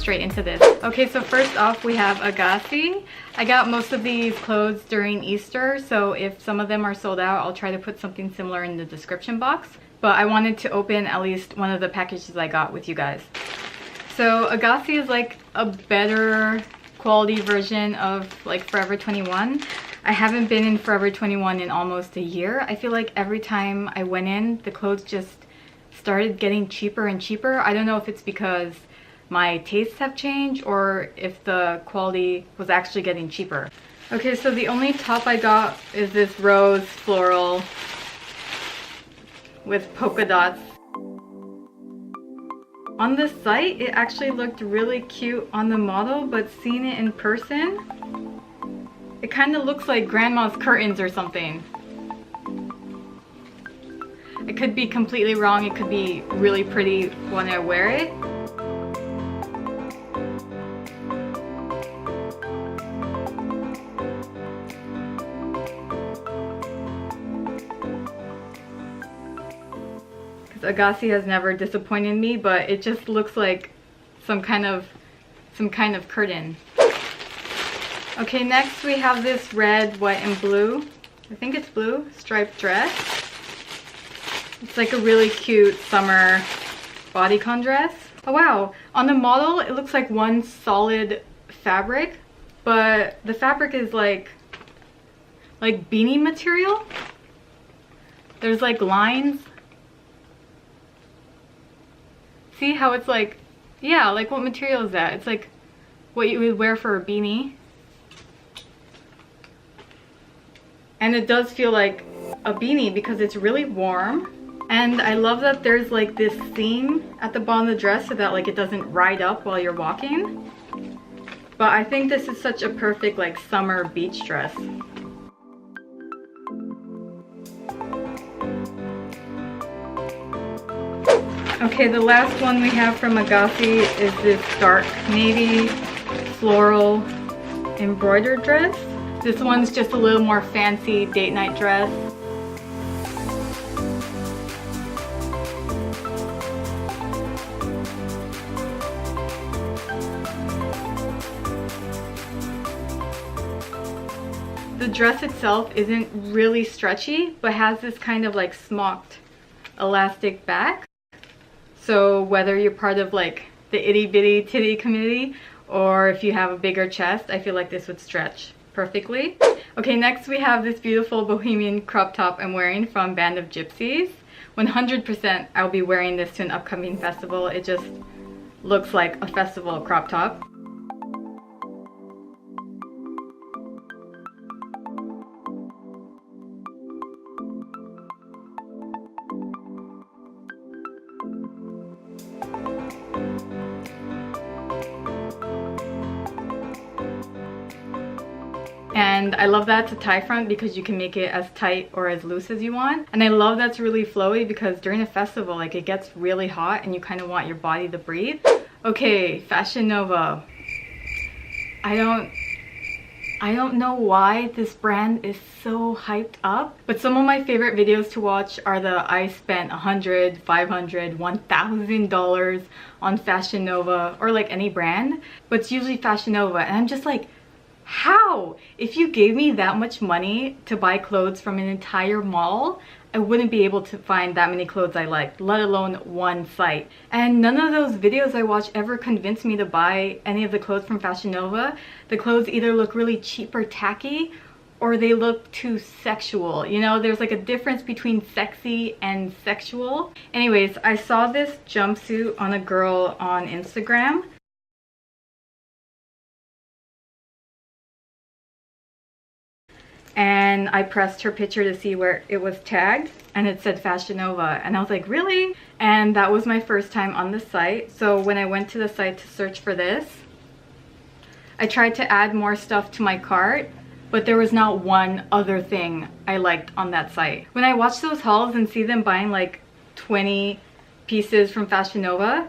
straight into this. Okay, so first off we have Agassi. I got most of these clothes during Easter, so if some of them are sold out, I'll try to put something similar in the description box. But I wanted to open at least one of the packages I got with you guys. So Agassi is like a better quality version of like Forever 21. I haven't been in Forever 21 in almost a year. I feel like every time I went in, the clothes just started getting cheaper and cheaper. I don't know if it's because my tastes have changed or if the quality was actually getting cheaper. Okay, so the only top I got is this rose floral with polka dots. On the site, it actually looked really cute on the model, but seeing it in person, it kind of looks like grandma's curtains or something. It could be completely wrong, it could be really pretty when I wear it. Because Agassi has never disappointed me, but it just looks like some kind of curtain. Okay, next we have this red, white, and blue, I think it's blue, striped dress. It's like a really cute summer bodycon dress. Oh wow, on the model it looks like one solid fabric, but the fabric is like beanie material. There's like lines. See how it's like, yeah, like what material is that? It's like what you would wear for a beanie. And it does feel like a beanie because it's really warm. And I love that there's like this seam at the bottom of the dress so that like it doesn't ride up while you're walking. But I think this is such a perfect like summer beach dress. Okay, the last one we have from Agassi is this dark navy floral embroidered dress. This one's just a little more fancy date night dress. The dress itself isn't really stretchy, but has this kind of like smocked elastic back. So whether you're part of like the itty bitty titty community or if you have a bigger chest, I feel like this would stretch perfectly. Okay, next we have this beautiful Bohemian crop top I'm wearing from Band of Gypsies. 100% I'll be wearing this to an upcoming festival. It just looks like a festival crop top. And I love that it's a tie front because you can make it as tight or as loose as you want. And I love that's really flowy because during a festival, like it gets really hot and you kind of want your body to breathe. Okay, Fashion Nova. I don't know why this brand is so hyped up, but some of my favorite videos to watch are the I spent $100, $500, $1,000 on Fashion Nova or like any brand, but it's usually Fashion Nova. And I'm just like, how? If you gave me that much money to buy clothes from an entire mall, I wouldn't be able to find that many clothes I liked, let alone one site. And none of those videos I watch ever convinced me to buy any of the clothes from Fashion Nova. The clothes either look really cheap or tacky, or they look too sexual. You know, there's like a difference between sexy and sexual. Anyways, I saw this jumpsuit on a girl on Instagram. And I pressed her picture to see where it was tagged and it said Fashion Nova, and I was like, really? And that was my first time on the site. So when I went to the site to search for this, I tried to add more stuff to my cart, but there was not one other thing I liked on that site. When I watch those hauls and see them buying like 20 pieces from Fashion Nova,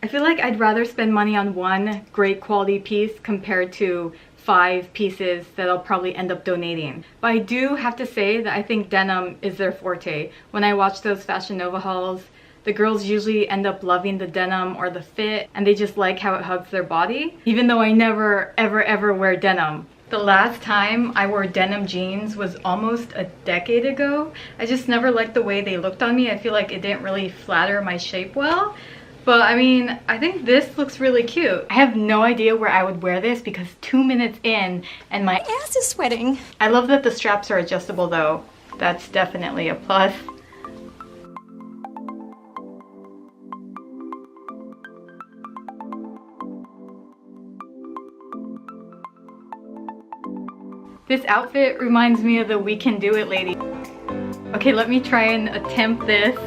I feel like I'd rather spend money on one great quality piece compared to 5 pieces that I'll probably end up donating. But I do have to say that I think denim is their forte. When I watch those Fashion Nova hauls, the girls usually end up loving the denim or the fit, and they just like how it hugs their body, even though I never ever wear denim. The last time I wore denim jeans was almost a decade ago. I just never liked the way they looked on me. I feel like it didn't really flatter my shape well. But I mean, I think this looks really cute. I have no idea where I would wear this because 2 minutes in and my ass is sweating. I love that the straps are adjustable though. That's definitely a plus. This outfit reminds me of the We Can Do It lady. Okay, let me try and attempt this.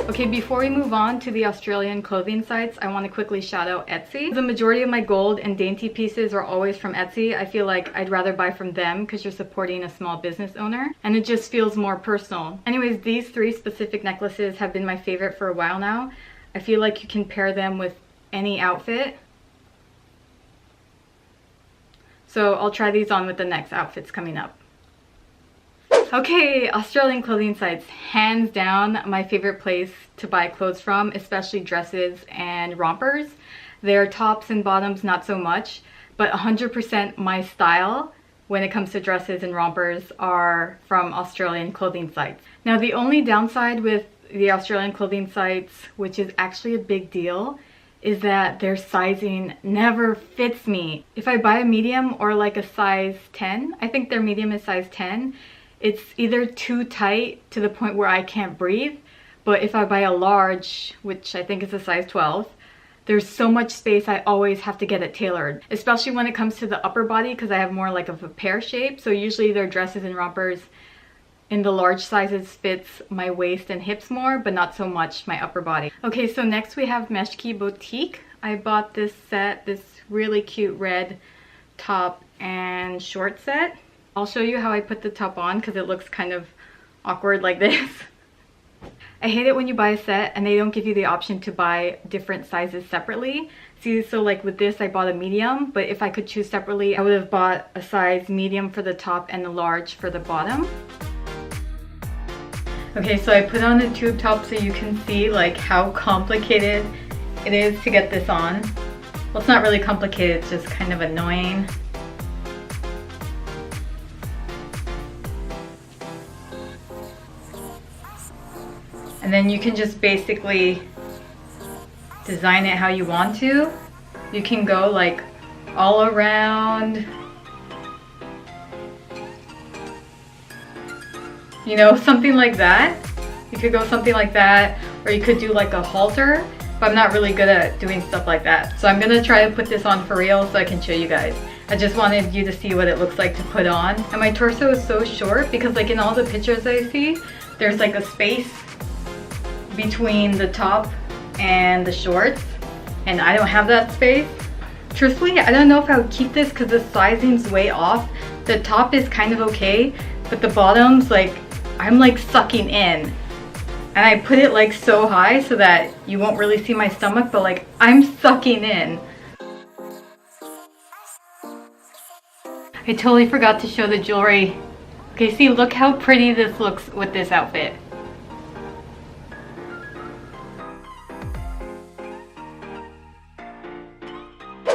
Okay, before we move on to the Australian clothing sites, I want to quickly shout out Etsy. The majority of my gold and dainty pieces are always from Etsy. I feel like I'd rather buy from them because you're supporting a small business owner and it just feels more personal. Anyways, these 3 specific necklaces have been my favorite for a while now. I feel like you can pair them with any outfit. So I'll try these on with the next outfits coming up. Okay, Australian clothing sites, hands down my favorite place to buy clothes from, especially dresses and rompers. Their tops and bottoms not so much, but 100% my style when it comes to dresses and rompers are from Australian clothing sites. Now the only downside with the Australian clothing sites, which is actually a big deal, is that their sizing never fits me. If I buy a medium or like a size 10, I think their medium is size 10, it's either too tight to the point where I can't breathe, but if I buy a large, which I think is a size 12, there's so much space I always have to get it tailored, especially when it comes to the upper body because I have more like of a pear shape. So usually their dresses and rompers in the large sizes fits my waist and hips more, but not so much my upper body. Okay, so next we have Meshki Boutique. I bought this set, this really cute red top and short set. I'll show you how I put the top on because it looks kind of awkward like this. I hate it when you buy a set and they don't give you the option to buy different sizes separately. See, so like with this I bought a medium, but if I could choose separately I would have bought a size medium for the top and a large for the bottom. Okay, so I put on a tube top so you can see like how complicated it is to get this on. Well, it's not really complicated, it's just kind of annoying. And then you can just basically design it how you want to. You can go like all around, you know, something like that. You could go something like that, or you could do like a halter, but I'm not really good at doing stuff like that. So I'm gonna try to put this on for real so I can show you guys. I just wanted you to see what it looks like to put on. And my torso is so short because like in all the pictures I see, there's like a space between the top and the shorts, and I don't have that space. Truthfully, I don't know if I would keep this because the sizing's way off. The top is kind of okay, but the bottom's like, I'm like sucking in. And I put it like so high so that you won't really see my stomach, but like I'm sucking in. I totally forgot to show the jewelry. Okay, see, look how pretty this looks with this outfit.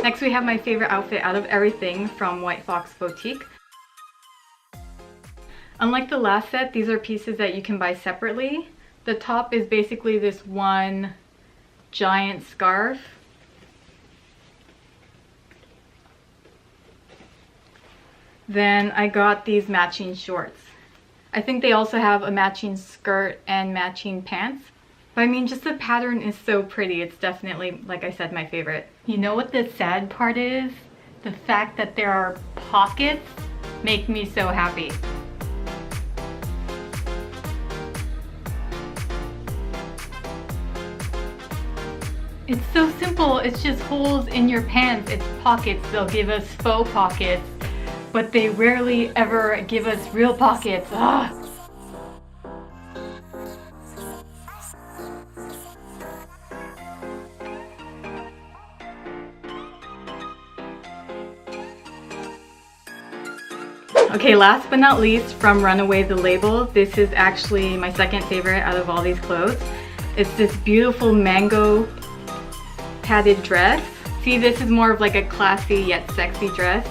Next we have my favorite outfit out of everything from White Fox Boutique. Unlike the last set, these are pieces that you can buy separately. The top is basically this one giant scarf. Then I got these matching shorts. I think they also have a matching skirt and matching pants. But I mean, just the pattern is so pretty. It's definitely, like I said, my favorite. You know what the sad part is? The fact that there are pockets make me so happy. It's so simple. It's just holes in your pants. It's pockets. They'll give us faux pockets, but they rarely ever give us real pockets. Ugh. Okay, last but not least, from Runaway the Label, this is actually my second favorite out of all these clothes. It's this beautiful mango padded dress. See, this is more of like a classy yet sexy dress.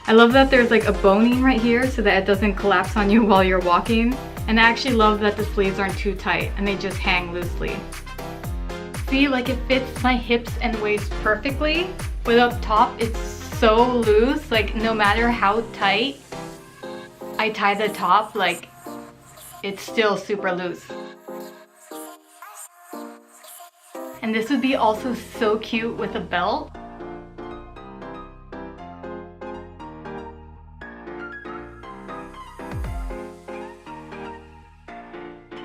I love that there's like a boning right here so that it doesn't collapse on you while you're walking. And I actually love that the sleeves aren't too tight and they just hang loosely. See, like it fits my hips and waist perfectly. But up top, it's so loose, like no matter how tight I tie the top, like it's still super loose. And this would be also so cute with a belt.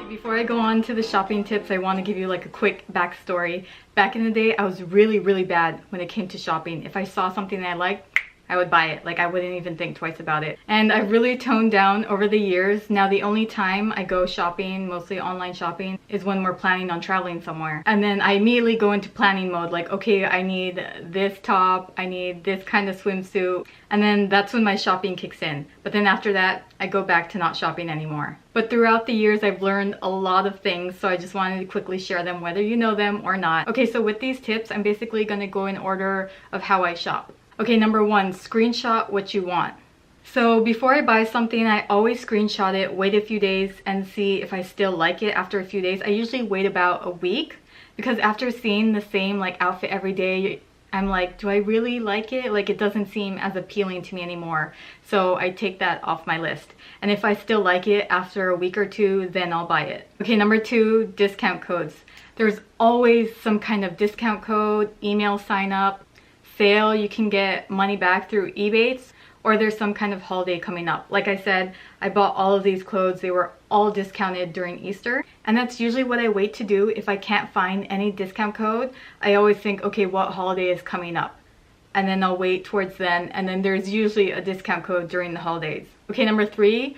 Before I go on to the shopping tips, I want to give you like a quick backstory. Back in the day, I was really bad when it came to shopping. If I saw something that I liked, I would buy it. Like I wouldn't even think twice about it. And I've really toned down over the years. Now the only time I go shopping, mostly online shopping, is when we're planning on traveling somewhere. And then I immediately go into planning mode, like, okay, I need this top, I need this kind of swimsuit. And then that's when my shopping kicks in. But then after that, I go back to not shopping anymore. But throughout the years, I've learned a lot of things, so I just wanted to quickly share them, whether you know them or not. Okay, so with these tips, I'm basically gonna go in order of how I shop. Okay, number one, screenshot what you want. So before I buy something, I always screenshot it, wait a few days, and see if I still like it after a few days. I usually wait about a week, because after seeing the same like outfit every day, I'm like, do I really like it? Like it doesn't seem as appealing to me anymore. So I take that off my list. And if I still like it after a week or two, then I'll buy it. Okay, number two, discount codes. There's always some kind of discount code, email sign up, sale, you can get money back through Ebates, or there's some kind of holiday coming up. Like I said, I bought all of these clothes. They were all discounted during Easter. And that's usually what I wait to do. If I can't find any discount code, I always think, okay, what holiday is coming up? And then I'll wait towards then. And then there's usually a discount code during the holidays. Okay, number three,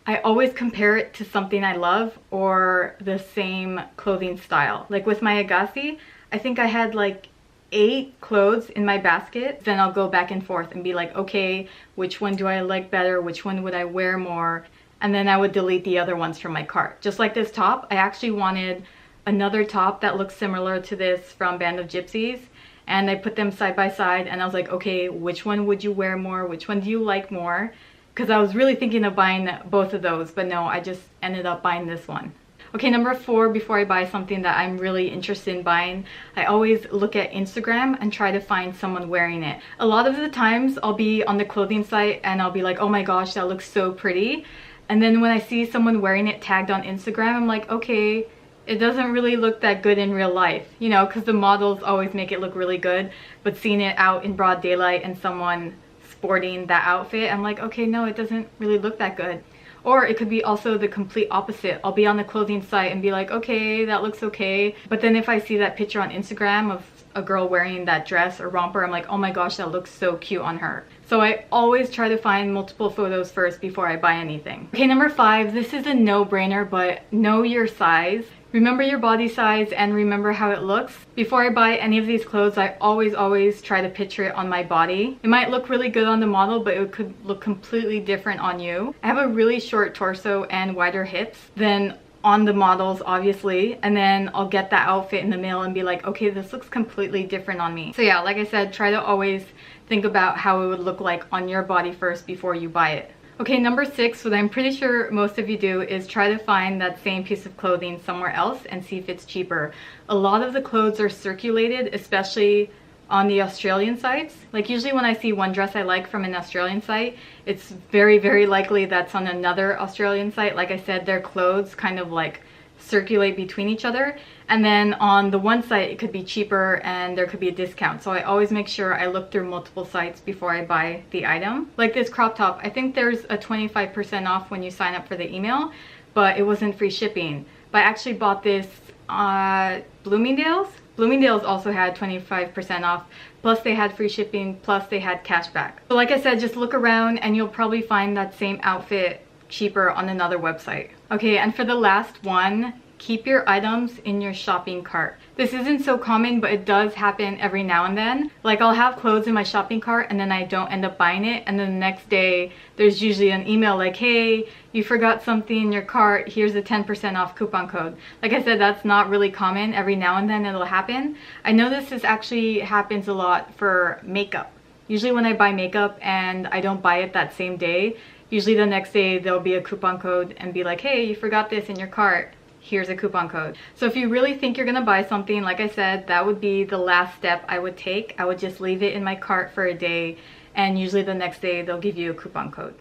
I always compare it to something I love or the same clothing style. Like with my Agassi, I think I had like 8 clothes in my basket. Then I'll go back and forth and be like, okay, which one do I like better? Which one would I wear more? And then I would delete the other ones from my cart. Just like this top, I actually wanted another top that looks similar to this from Band of Gypsies. And I put them side by side and I was like, okay, which one would you wear more? Which one do you like more? Because I was really thinking of buying both of those, but no, I just ended up buying this one. Okay, number four, before I buy something that I'm really interested in buying, I always look at Instagram and try to find someone wearing it. A lot of the times I'll be on the clothing site and I'll be like, oh my gosh, that looks so pretty. And then when I see someone wearing it tagged on Instagram, I'm like, okay, it doesn't really look that good in real life, you know, because the models always make it look really good. But seeing it out in broad daylight and someone sporting that outfit, I'm like, okay, no, it doesn't really look that good. Or it could be also the complete opposite. I'll be on the clothing site and be like, okay, that looks okay. But then if I see that picture on Instagram of a girl wearing that dress or romper, I'm like, oh my gosh, that looks so cute on her. So I always try to find multiple photos first before I buy anything. Okay, number five, this is a no-brainer, but know your size. Remember your body size and remember how it looks. Before I buy any of these clothes, I always try to picture it on my body. It might look really good on the model, but it could look completely different on you. I have a really short torso and wider hips than on the models, obviously, and then I'll get that outfit in the mail and be like, okay, this looks completely different on me. So yeah, like I said, try to always think about how it would look like on your body first before you buy it. Okay, number six, what I'm pretty sure most of you do is try to find that same piece of clothing somewhere else and see if it's cheaper. A lot of the clothes are circulated, especially on the Australian sites. Like usually when I see one dress I like from an Australian site, it's very likely that's on another Australian site. Like I said, their clothes kind of like circulate between each other. And then on the one site, it could be cheaper and there could be a discount. So I always make sure I look through multiple sites before I buy the item. Like this crop top, I think there's a 25% off when you sign up for the email, but it wasn't free shipping. But I actually bought this Bloomingdale's. Bloomingdale's also had 25% off, plus they had free shipping, plus they had cash back. So like I said, just look around and you'll probably find that same outfit cheaper on another website. Okay, and for the last one, keep your items in your shopping cart. This isn't so common, but it does happen every now and then. Like I'll have clothes in my shopping cart and then I don't end up buying it, and then the next day there's usually an email like, hey, you forgot something in your cart, here's a 10% off coupon code. Like I said, that's not really common. Every now and then it'll happen. I know this actually happens a lot for makeup. Usually when I buy makeup and I don't buy it that same day, usually the next day there'll be a coupon code and be like, hey, you forgot this in your cart, here's a coupon code. So if you really think you're gonna buy something, like I said, that would be the last step I would take. I would just leave it in my cart for a day, and usually the next day they'll give you a coupon code.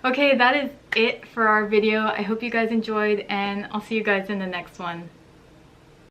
Okay, that is it for our video. I hope you guys enjoyed, and I'll see you guys in the next one.